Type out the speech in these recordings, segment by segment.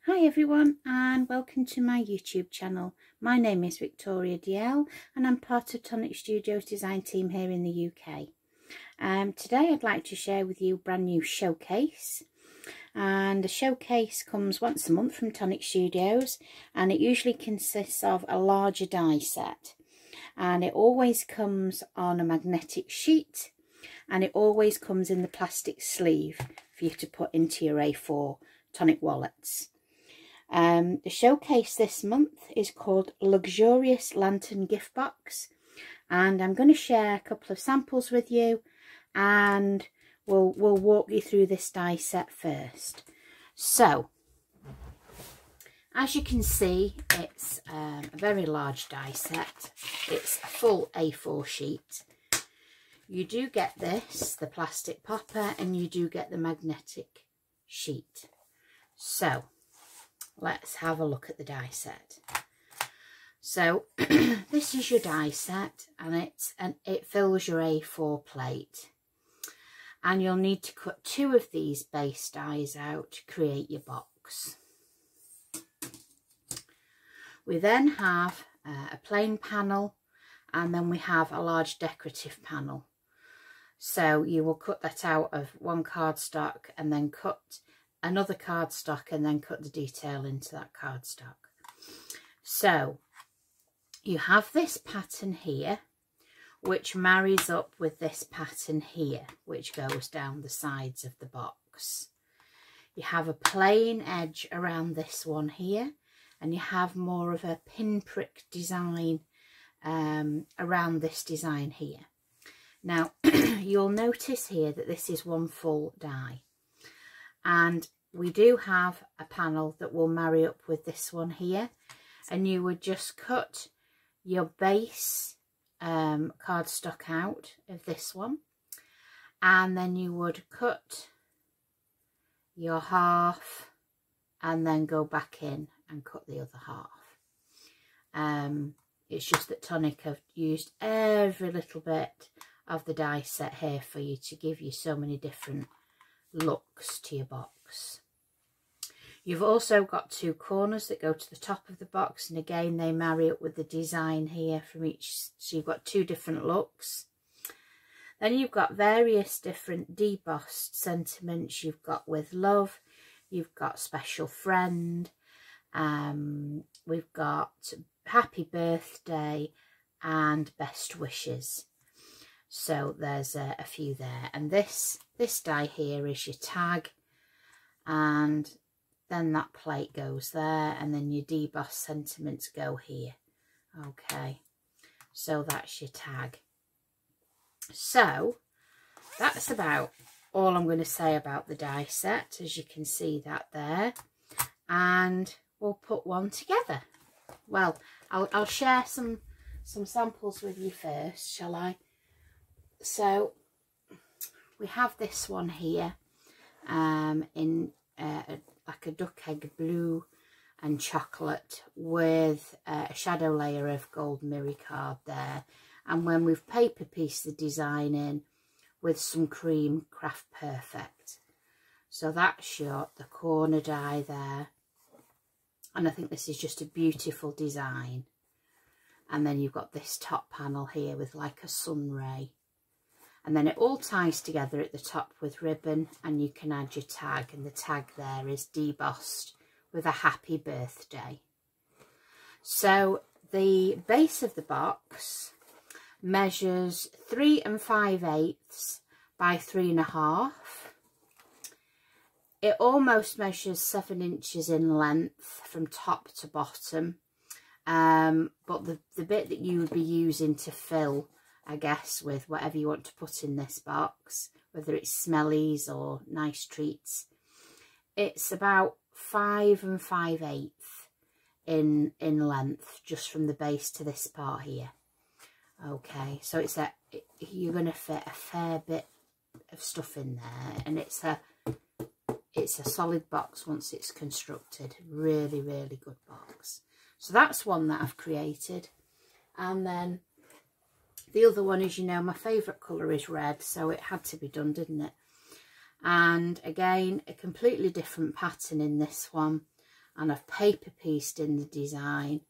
Hi everyone and welcome to my YouTube channel. My name is Victoria DL and I'm part of Tonic Studios design team here in the UK. Today I'd like to share with you a brand new showcase, and the showcase comes once a month from Tonic Studios, and it usually consists of a larger die set, and it always comes on a magnetic sheet, and it always comes in the plastic sleeve for you to put into your A4 Tonic wallets. The showcase this month is called Luxurious Lantern Gift Box, and I'm going to share a couple of samples with you, and we'll walk you through this die set first. So as you can see, it's a very large die set. It's a full A4 sheet. You do get this, the plastic popper, and you do get the magnetic sheet. So let's have a look at the die set. So this is your die set, and it fills your A4 plate, and you'll need to cut 2 of these base dies out to create your box. We then have a plain panel, and then we have a large decorative panel. So you will cut that out of one cardstock and then cut another cardstock and then cut the detail into that cardstock. So you have this pattern here, which marries up with this pattern here, which goes down the sides of the box. You have a plain edge around this one here, and you have more of a pinprick design around this design here. Now you'll notice here that this is one full die, and we do have a panel that will marry up with this one here, and you would just cut your base cardstock out of this one, and then you would cut your half and then go back in and cut the other half. It's just that Tonic have used every little bit of the die set here for you to give you so many different looks to your box. You've also got 2 corners that go to the top of the box, and again they marry up with the design here from each, so you've got 2 different looks. Then you've got various different debossed sentiments. You've got with love, you've got special friend, we've got happy birthday and best wishes. So there's a few there, and this die here is your tag, and then that plate goes there, and then your debossed sentiments go here. Okay, so that's your tag. So that's about all I'm going to say about the die set, as you can see that there, and we'll put one together. Well, I'll share some samples with you first, shall I? So we have this one here in like a duck egg blue and chocolate, with a shadow layer of gold mirror card there, and when we've paper pieced the design in with some cream Craft Perfect. So that's the corner die there, and I think this is just a beautiful design. And then you've got this top panel here with like a sun ray, and then it all ties together at the top with ribbon, and you can add your tag, and the tag there is debossed with a happy birthday. So the base of the box measures 3 5/8 by 3.5. It almost measures 7 inches in length from top to bottom, but the bit that you would be using to fill, I guess, with whatever you want to put in this box, whether it's smellies or nice treats, it's about 5 5/8 in length, just from the base to this part here. Okay, so you're going to fit a fair bit of stuff in there, and it's a solid box once it's constructed. Really, really good box. So that's one that I've created. And then the other one, as you know, my favourite colour is red, so it had to be done, didn't it? And again, a completely different pattern in this one. and I've paper pieced in the design,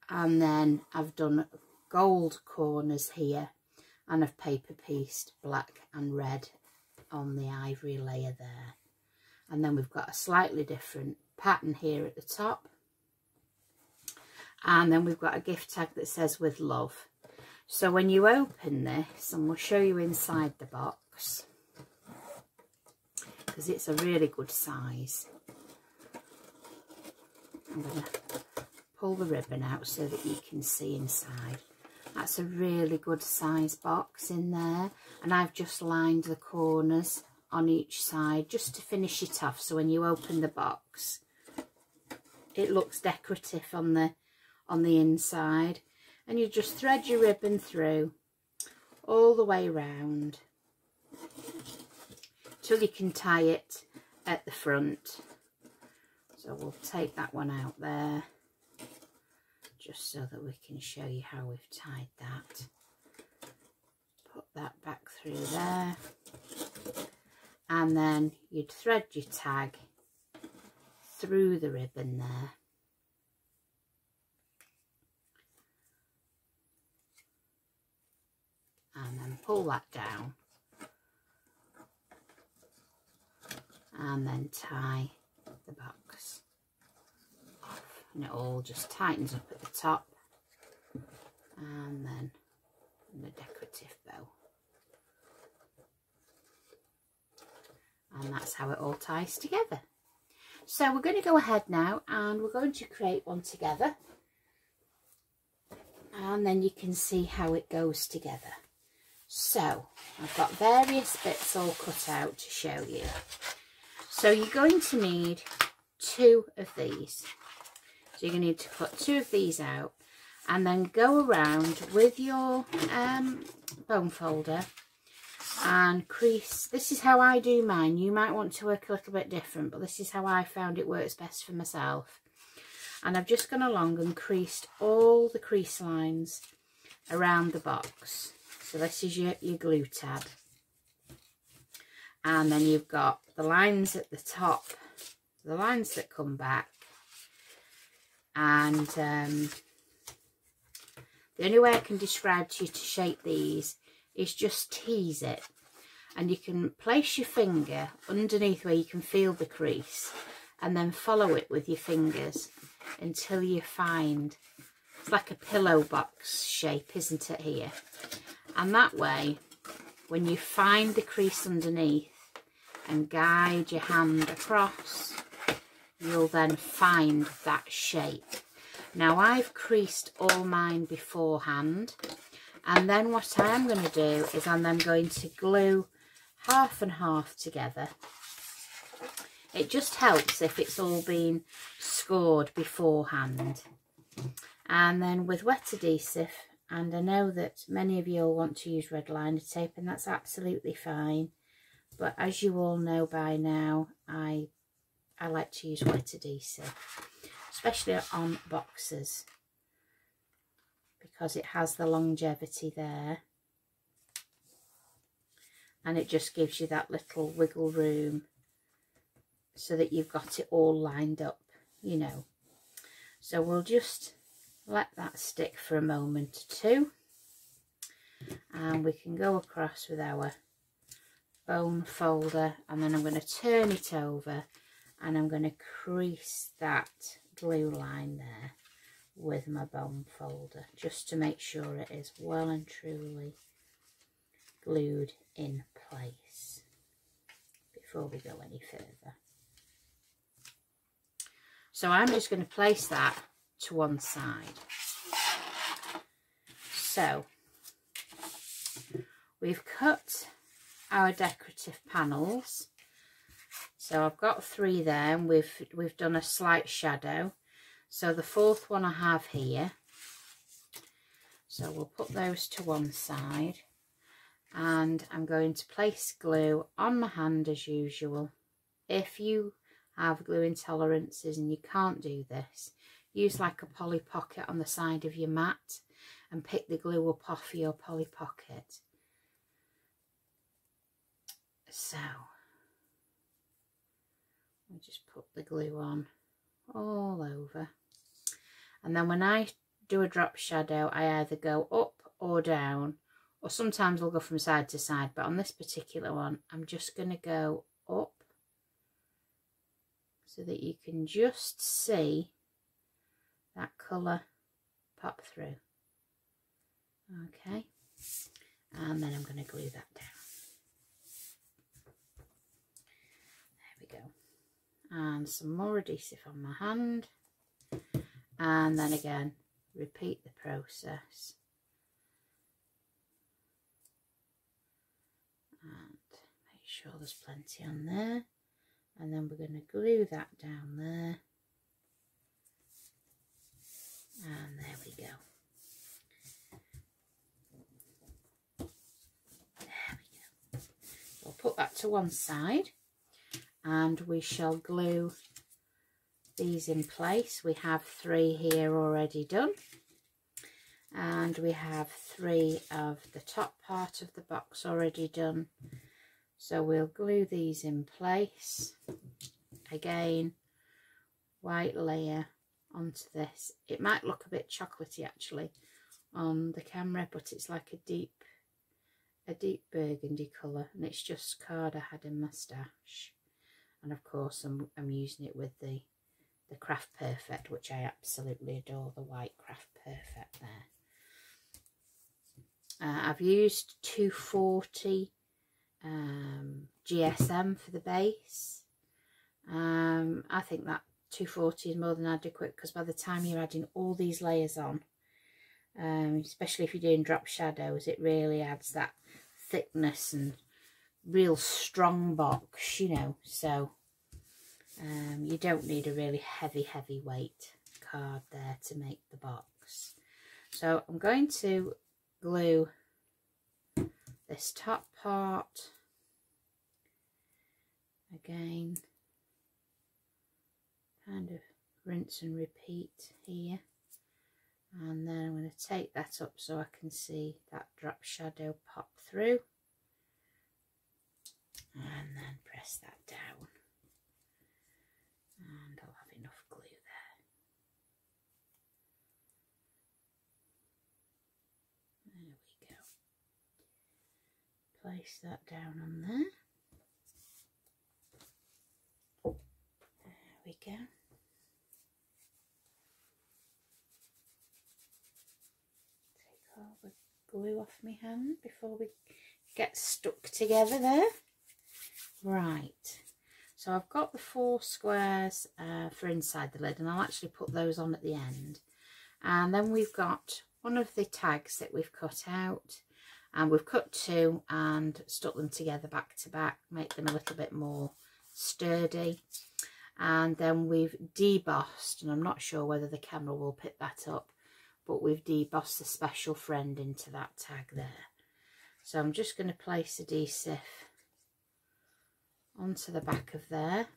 and then I've done gold corners here, and I've paper pieced black and red on the ivory layer there. And then we've got a slightly different pattern here at the top, and then we've got a gift tag that says with love. So when you open this, and we'll show you inside the box, because it's a really good size. I'm going to pull the ribbon out so that you can see inside. That's a really good size box in there, and I've just lined the corners on each side just to finish it off, so when you open the box it looks decorative on the inside. And you just thread your ribbon through all the way round till you can tie it at the front. So we'll take that one out there just so that we can show you how we've tied that. Put that back through there, and then you'd thread your tag through the ribbon there. And then pull that down, and then tie the box off, and it all just tightens up at the top, and then the decorative bow, and that's how it all ties together. So we're going to go ahead now and we're going to create one together, and then you can see how it goes together. So I've got various bits all cut out to show you. So you're going to need 2 of these. So you're going to need to cut 2 of these out, and then go around with your bone folder and crease. This is how I do mine. You might want to work a little bit different, but this is how I found it works best for myself. And I've just gone along and creased all the crease lines around the box. So this is your glue tab, and then you've got the lines at the top, the lines that come back, and the only way I can describe to you to shape these is just tease it, and you can place your finger underneath where you can feel the crease, and then follow it with your fingers until you find, it's like a pillow box shape, isn't it, here? And that way, when you find the crease underneath and guide your hand across, you'll then find that shape. Now I've creased all mine beforehand, and then what I am going to do is I'm then going to glue half and half together. It just helps if it's all been scored beforehand. And then with wet adhesive, and I know that many of you will want to use red liner tape, and that's absolutely fine. But as you all know by now, I like to use wet adhesive, especially on boxes, because it has the longevity there. And it just gives you that little wiggle room so that you've got it all lined up, you know. So we'll just let that stick for a moment or two, and we can go across with our bone folder, and then I'm going to turn it over and I'm going to crease that glue line there with my bone folder, just to make sure it is well and truly glued in place before we go any further. So I'm just going to place that to one side. So we've cut our decorative panels. So I've got 3 there, and we've done a slight shadow. So the 4th one I have here. So we'll put those to one side, and I'm going to place glue on my hand as usual. If you have glue intolerances and you can't do this, use like a Polly Pocket on the side of your mat and pick the glue up off your Polly Pocket. So we'll just put the glue on all over. And then when I do a drop shadow, I either go up or down, or sometimes I'll go from side to side, but on this particular one I'm just going to go up so that you can just see that colour pop through. Okay, and then I'm going to glue that down. There we go. And some more adhesive on my hand, and then again repeat the process. And make sure there's plenty on there, and then we're going to glue that down there, and there we go. There we go. We'll put that to one side, and we shall glue these in place. We have 3 here already done, and we have 3 of the top part of the box already done. So we'll glue these in place. Again, white layer onto this. It might look a bit chocolatey actually on the camera, but it's like a deep burgundy colour, and it's just card I had in my stash. And of course I'm using it with the Craft Perfect, which I absolutely adore, the white Craft Perfect there. I've used 240 GSM for the base. I think that 240 is more than adequate, because by the time you're adding all these layers on, especially if you're doing drop shadows, it really adds that thickness and real strong box, you know. So you don't need a really heavy weight card there to make the box. So I'm going to glue this top part again, kind of rinse and repeat here, and then I'm going to take that up so I can see that drop shadow pop through, and then press that down, and I'll have enough glue there. There we go. Place that down on there. There we go. Take all the glue off my hand before we get stuck together there. Right, so I've got the 4 squares for inside the lid, and I'll actually put those on at the end. And then we've got one of the tags that we've cut out, and we've cut 2 and stuck them together back to back, make them a little bit more sturdy. And then we've debossed, and I'm not sure whether the camera will pick that up, but we've debossed the special friend into that tag there. So I'm just going to place adhesive onto the back of there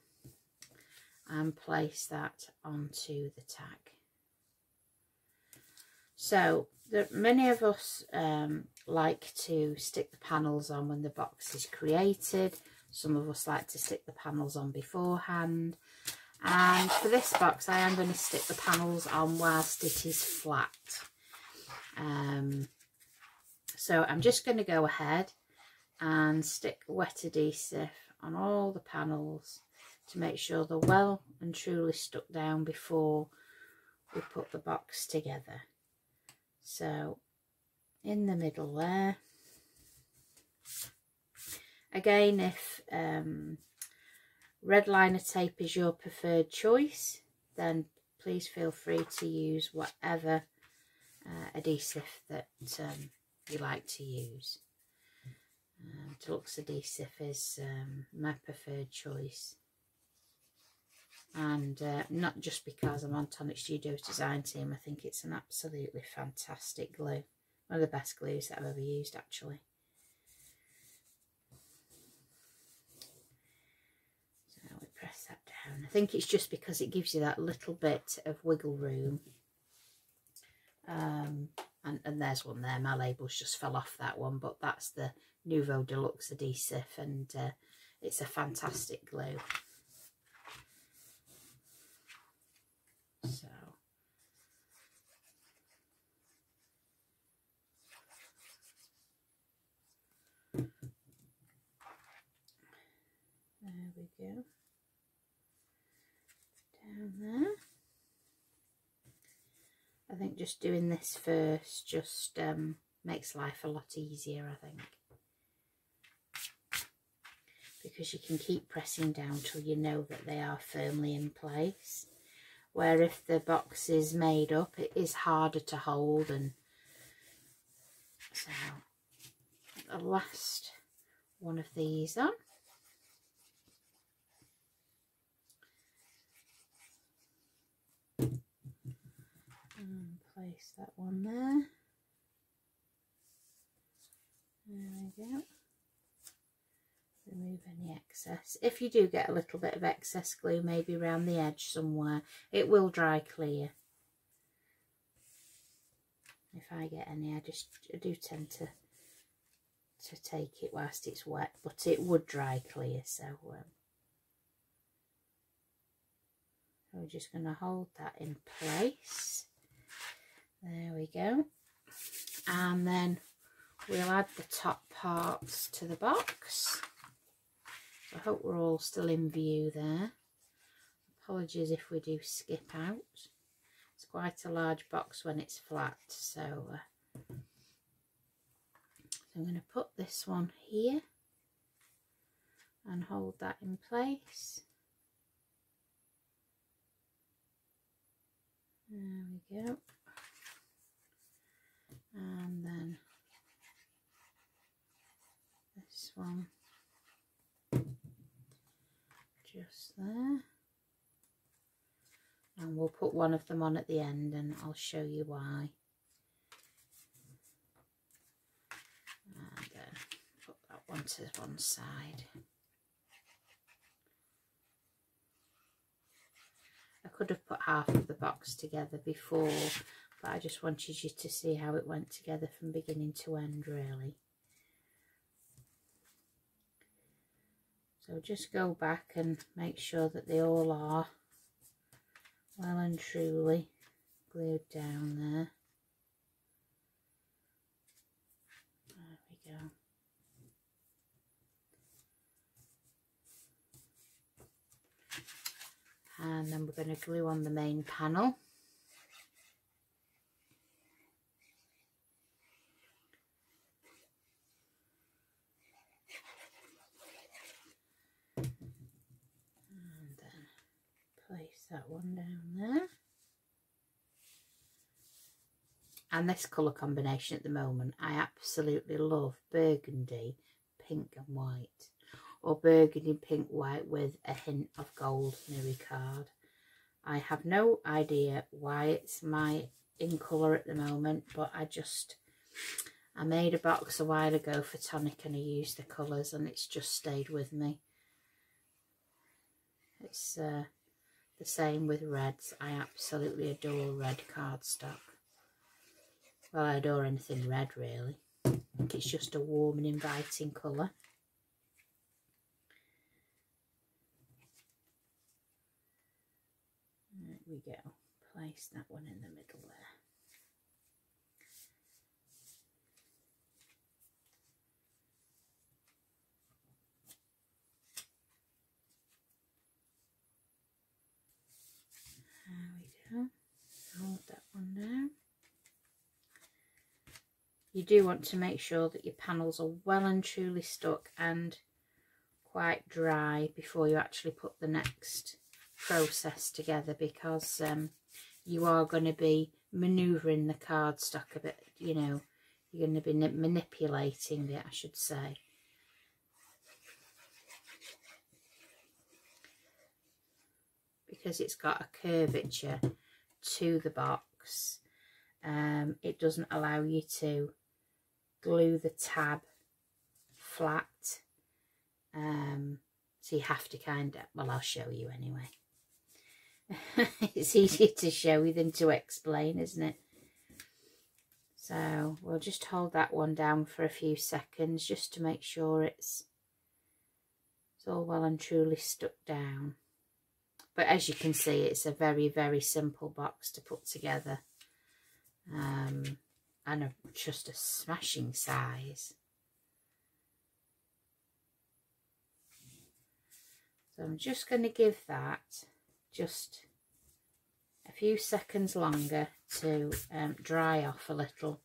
and place that onto the tag. So many of us like to stick the panels on when the box is created. Some of us like to stick the panels on beforehand, and for this box I am going to stick the panels on whilst it is flat. So I'm just going to go ahead and stick wet adhesive on all the panels to make sure they're well and truly stuck down before we put the box together. So in the middle there. Again, if red liner tape is your preferred choice, then please feel free to use whatever adhesive that you like to use. Deluxe adhesive is my preferred choice, and not just because I'm on Tonic Studios design team. I think it's an absolutely fantastic glue, one of the best glues that I've ever used actually. So we press that down. I think it's just because it gives you that little bit of wiggle room. And there's one there, my labels just fell off that one, but that's the Nouveau Deluxe adhesive, and it's a fantastic glue. we go. Down there. I think just doing this first just makes life a lot easier, I think. Because you can keep pressing down till you know that they are firmly in place. Where if the box is made up, it is harder to hold. And so the last one of these on. And place that one there. There we go. Remove any excess. If you do get a little bit of excess glue, maybe around the edge somewhere, it will dry clear. If I get any, I do tend to take it whilst it's wet, but it would dry clear. So we're just going to hold that in place. There we go. And then we'll add the top parts to the box. So I hope we're all still in view there. Apologies if we do skip out. It's quite a large box when it's flat, so I'm going to put this one here and hold that in place. There we go. And then this one just there. And we'll put one of them on at the end and I'll show you why. And put that one to one side. I could have put half of the box together before, but I just wanted you to see how it went together from beginning to end, really. So just go back and make sure that they all are well and truly glued down there. There we go. And then we're going to glue on the main panel. And then place that one down there. And this colour combination at the moment, I absolutely love burgundy, pink and white. Or burgundy, pink, white with a hint of gold mirror card. I have no idea why it's my in colour at the moment, but I made a box a while ago for Tonic and I used the colours and it's just stayed with me. It's the same with reds. I absolutely adore red cardstock. Well, I adore anything red, really. I think it's just a warm and inviting colour. There we go. Place that one in the middle there. There we go. Hold that one down. You do want to make sure that your panels are well and truly stuck and quite dry before you actually put the next process together, because you are going to be manoeuvring the cardstock a bit, you know, you're going to be manipulating it, I should say. Because it's got a curvature to the box, it doesn't allow you to glue the tab flat, so you have to kind of, well, I'll show you anyway. It's easier to show you than to explain, isn't it? So we'll just hold that one down for a few seconds just to make sure it's all well and truly stuck down. But as you can see, it's a very, very simple box to put together, and just a smashing size. So I'm just going to give that just a few seconds longer to dry off a little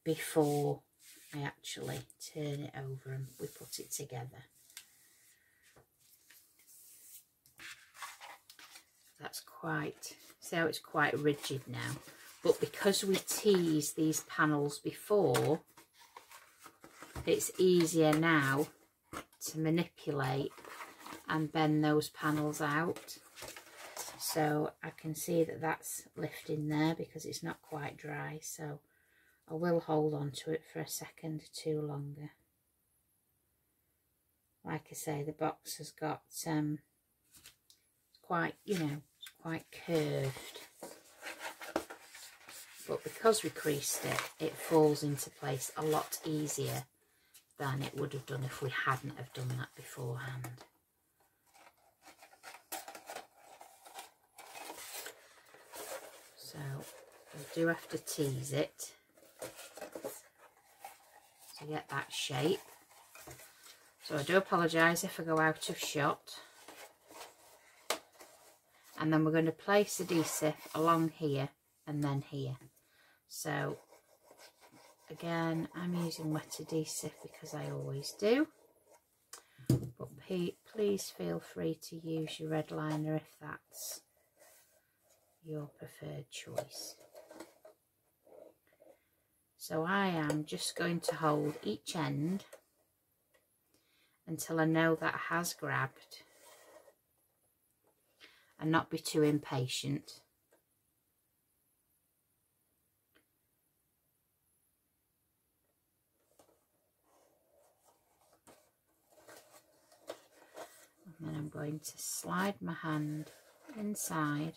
before I actually turn it over and we put it together. That's quite, see how it's quite rigid now, but because we teased these panels before, it's easier now to manipulate and bend those panels out. So I can see that that's lifting there because it's not quite dry, so I will hold on to it for a second or two longer. Like I say, the box has got quite, you know, it's quite curved, but because we creased it, it falls into place a lot easier than it would have done if we hadn't have done that beforehand. So we do have to tease it to get that shape. So I do apologise if I go out of shot. And then we're going to place adhesive along here and then here. So again, I'm using wet adhesive because I always do. But please feel free to use your red liner if that's your preferred choice. So I am just going to hold each end until I know that has grabbed, and not be too impatient. And then I'm going to slide my hand inside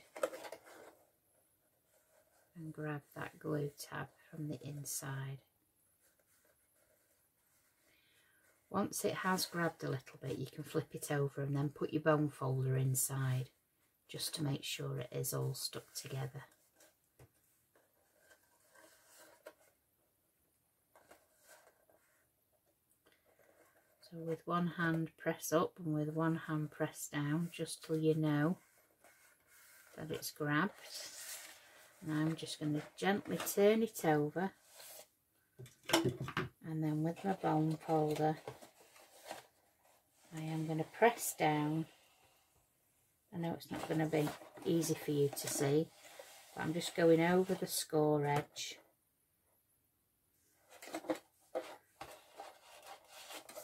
and grab that glue tab from the inside. Once it has grabbed a little bit, you can flip it over and then put your bone folder inside, just to make sure it is all stuck together. So with one hand press up and with one hand press down, just till you know that it's grabbed. And I'm just going to gently turn it over, and then with my bone folder I am going to press down. I know it's not going to be easy for you to see, but I'm just going over the score edge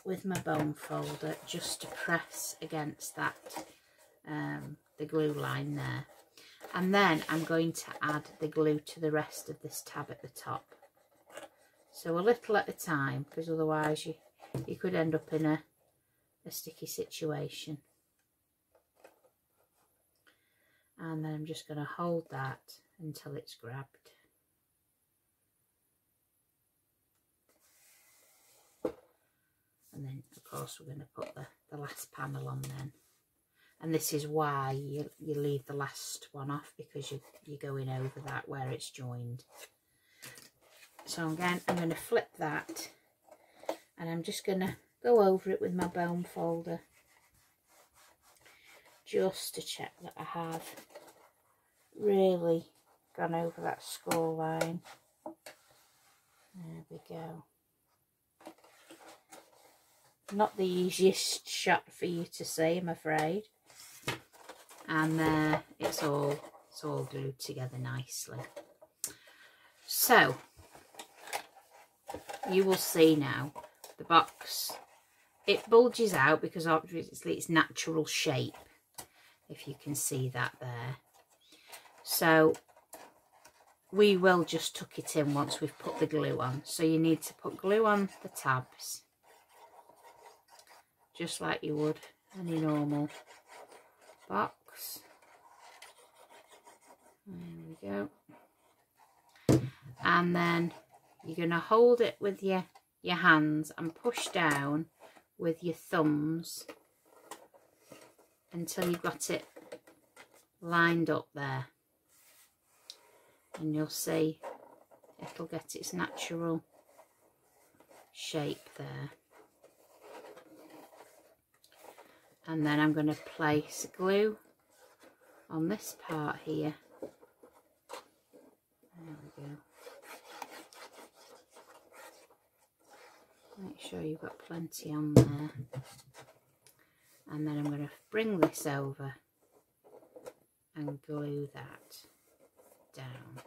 with my bone folder just to press against that the glue line there. And then I'm going to add the glue to the rest of this tab at the top. So a little at a time, because otherwise you could end up in a sticky situation. And then I'm just going to hold that until it's grabbed. And then of course we're going to put the last panel on then. And this is why you leave the last one off, because you're going over that where it's joined. So again, I'm going to flip that, and I'm just going to go over it with my bone folder just to check that I have really gone over that score line. There we go. Not the easiest shot for you to see, I'm afraid. And there, it's all glued together nicely. So you will see now the box, it bulges out because obviously it's natural shape, if you can see that there. So we will just tuck it in once we've put the glue on. So you need to put glue on the tabs, just like you would any normal box. There we go. And then you're going to hold it with your hands and push down with your thumbs until you've got it lined up there. And you'll see it'll get its natural shape there. And then I'm going to place glue on this part here. There we go. Make sure you've got plenty on there. And then I'm going to bring this over and glue that down.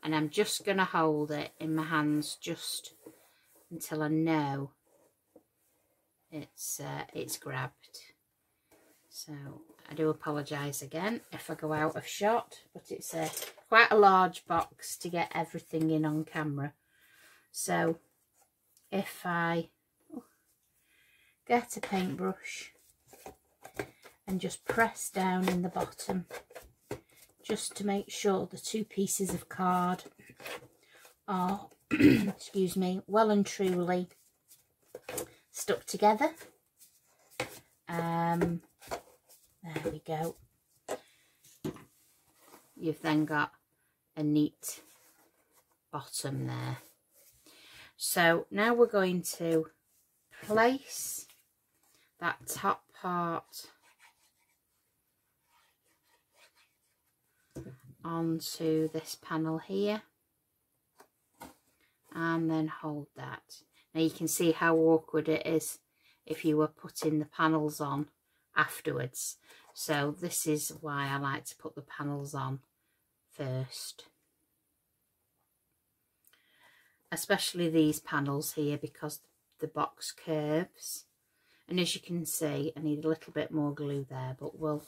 And I'm just going to hold it in my hands just until I know it's grabbed. So I do apologise again if I go out of shot, but it's quite a large box to get everything in on camera. So if I get a paintbrush and just press down in the bottom just to make sure the two pieces of card are excuse me, well and truly stuck together. There we go. You've then got a neat bottom there. So now we're going to place that top part onto this panel here and then hold that. Now you can see how awkward it is if you were putting the panels on afterwards. So this is why I like to put the panels on first. Especially these panels here, because the box curves. And as you can see, I need a little bit more glue there, but we'll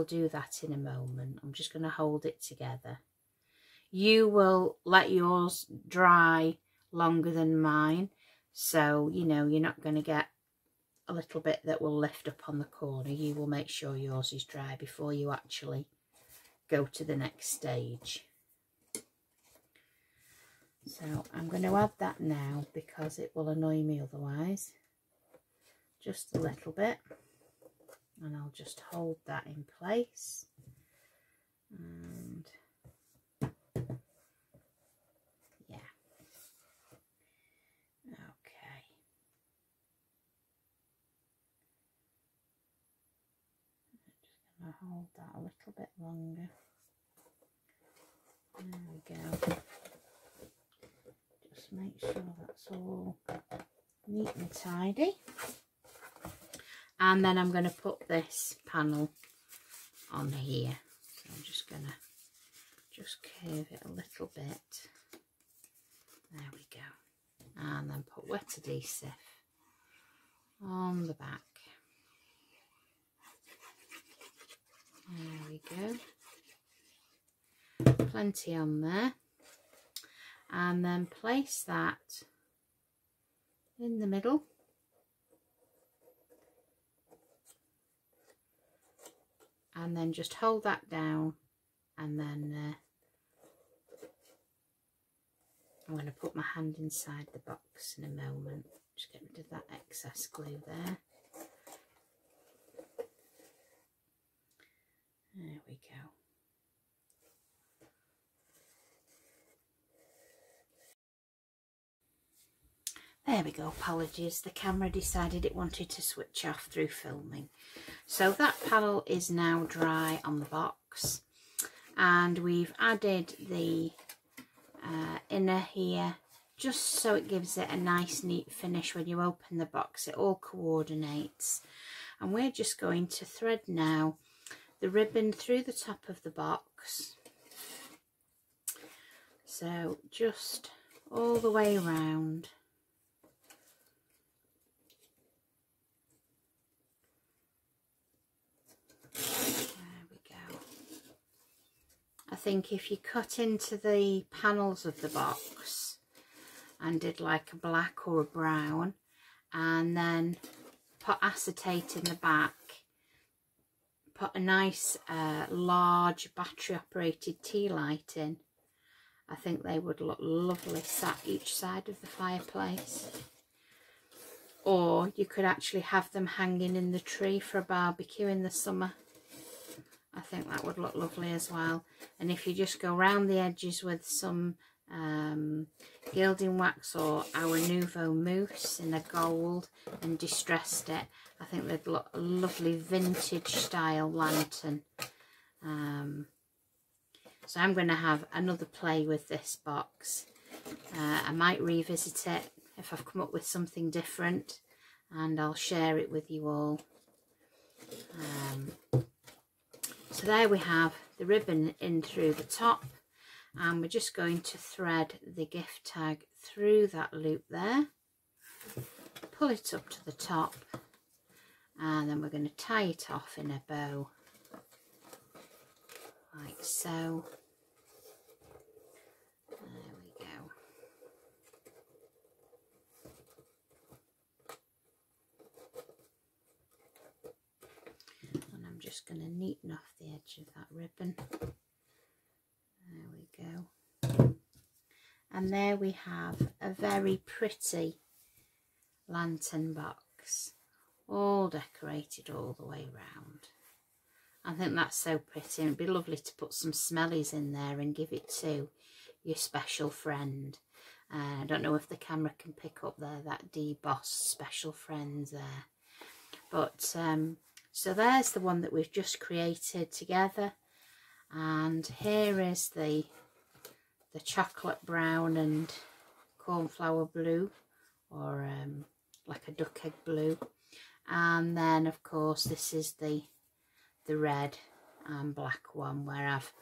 do that in a moment. I'm just going to hold it together. You will let yours dry longer than mine, so you know you're not going to get a little bit that will lift up on the corner. You will make sure yours is dry before you actually go to the next stage. So I'm going to add that now because it will annoy me otherwise. Just a little bit. And I'll just hold that in place. And yeah. Okay. I'm just going to hold that a little bit longer. There we go. Just make sure that's all neat and tidy. And then I'm going to put this panel on here. So I'm just going to just curve it a little bit. There we go. And then put wet adhesive on the back. There we go. Plenty on there. And then place that in the middle. And then just hold that down, and then I'm going to put my hand inside the box in a moment. Just get rid of that excess glue there. There we go. There we go, apologies, the camera decided it wanted to switch off through filming. So that panel is now dry on the box, and we've added the inner here just so it gives it a nice neat finish when you open the box. It all coordinates, and we're just going to thread now the ribbon through the top of the box. So just all the way around. I think if you cut into the panels of the box and did like a black or a brown, and then put acetate in the back, put a nice large battery operated tea light in, I think they would look lovely sat each side of the fireplace. Or you could actually have them hanging in the tree for a barbecue in the summer. I think that would look lovely as well. And if you just go around the edges with some gilding wax or our Nouveau Mousse in a gold and distressed it. I think they'd look a lovely vintage style lantern. So I'm going to have another play with this box. I might revisit it if I've come up with something different, and I'll share it with you all. So there we have the ribbon in through the top, and we're just going to thread the gift tag through that loop there, pull it up to the top, and then we're going to tie it off in a bow like so. There we go. And I'm just going to neaten off the edge of that ribbon. There we go. And there we have a very pretty lantern box, all decorated all the way round. I think that's so pretty, and it'd be lovely to put some smellies in there and give it to your special friend. I don't know if the camera can pick up there, that debossed special friends there. But so there's the one that we've just created together, and here is the chocolate brown and cornflower blue, or like a duck egg blue, and then of course this is the red and black one where I've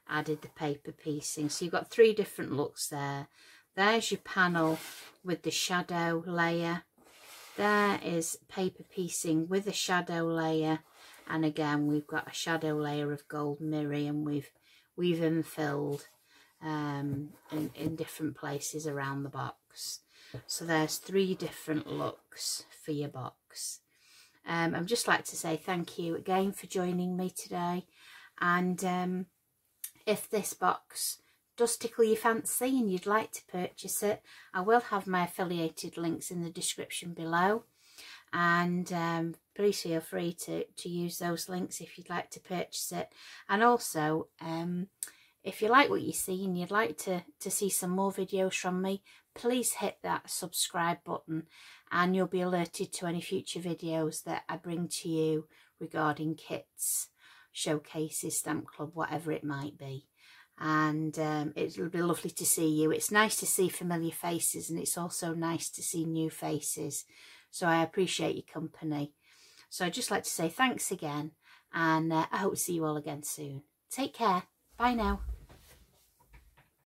added the paper piecing. So you've got 3 different looks there. There's your panel with the shadow layer. There is paper piecing with a shadow layer, and again we've got a shadow layer of gold mirror, and we've infilled in different places around the box. So there's 3 different looks for your box. I'd just like to say thank you again for joining me today, and if this box does tickle your fancy and you'd like to purchase it, I will have my affiliated links in the description below, and please feel free to use those links if you'd like to purchase it. And also if you like what you see and you'd like to see some more videos from me, please hit that subscribe button, and you'll be alerted to any future videos that I bring to you regarding kits, showcases, stamp club, whatever it might be. And it'll be lovely to see you. It's nice to see familiar faces, and it's also nice to see new faces. So I appreciate your company. So I'd just like to say thanks again, and I hope to see you all again soon. Take care. Bye now.